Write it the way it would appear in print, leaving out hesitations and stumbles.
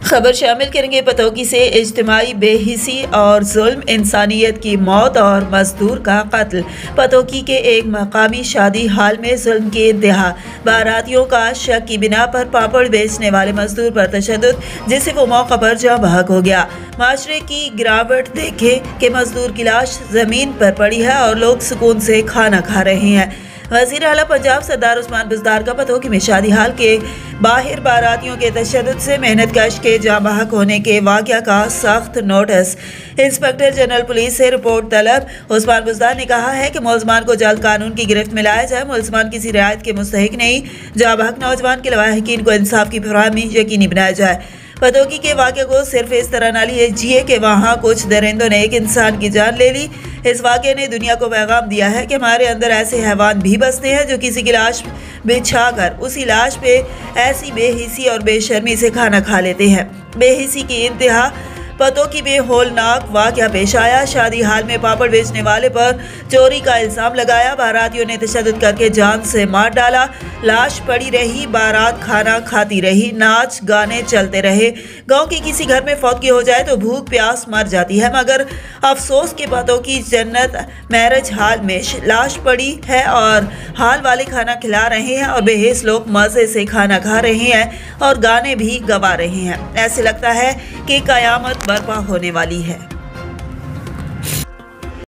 खबर शामिल करेंगे पतोकी से इज्तिमाई बेहिसी और जुल्म, इंसानियत की मौत और मजदूर का कत्ल। पतोकी के एक मकामी शादी हाल में जुल्म की इंतहा, बारातियों का शक की बिना पर पापड़ बेचने वाले मजदूर पर तशद्दुद, जिससे वो मौका पर जाँ बहक हो गया। माशरे की गिरावट देखें कि मजदूर की लाश जमीन पर पड़ी है और लोग सुकून से खाना खा रहे हैं। वज़ीर आला पंजाब सरदार उस्मान बुज़दार का पतोकी में शादी हाल के बाहर बारातियों के तशद्दुद से मेहनत कश के जाँ बहक होने के वाक़या का सख्त नोटिस। इंस्पेक्टर जनरल पुलिस से रिपोर्ट तलब। उस्मान बुज़दार ने कहा है कि मुलज़मान को जल्द कानून की गिरफ्त में लाया जाए। मुलज़मान किसी रियायत के मुस्तहिक नहीं। जाँ बहक नौजवान के लवाहिकीन को इंसाफ की फराहमी यकीनी बनाया जाए। पतोकी के वाक़े को सिर्फ इस तरह न लीजिए कि वहाँ कुछ दरिंदों ने एक इंसान की जान ले ली। इस वाक़े ने दुनिया को पैगाम दिया है कि हमारे अंदर ऐसे हैवान भी बसते हैं जो किसी की लाश बिछाकर उसी लाश पे ऐसी बेहिसी और बेशर्मी से खाना खा लेते हैं। बेहिसी की इंतहा। पतोकी में होलनाक वाक़या पेश आया। शादी हाल में पापड़ बेचने वाले पर चोरी का इल्ज़ाम लगाया। बारातियों ने तशद्दुद करके जान से मार डाला। लाश पड़ी रही, बारात खाना खाती रही, नाच गाने चलते रहे। गांव के किसी घर में फौतगी हो जाए तो भूख प्यास मर जाती है, मगर अफसोस के पतोकी जन्नत मैरिज हाल में लाश पड़ी है और हाल वाले खाना खिला रहे हैं और बेहिस लोग मज़े से खाना खा रहे हैं और गाने भी गवा रहे हैं। ऐसे लगता है कि कयामत बर्पा होने वाली है।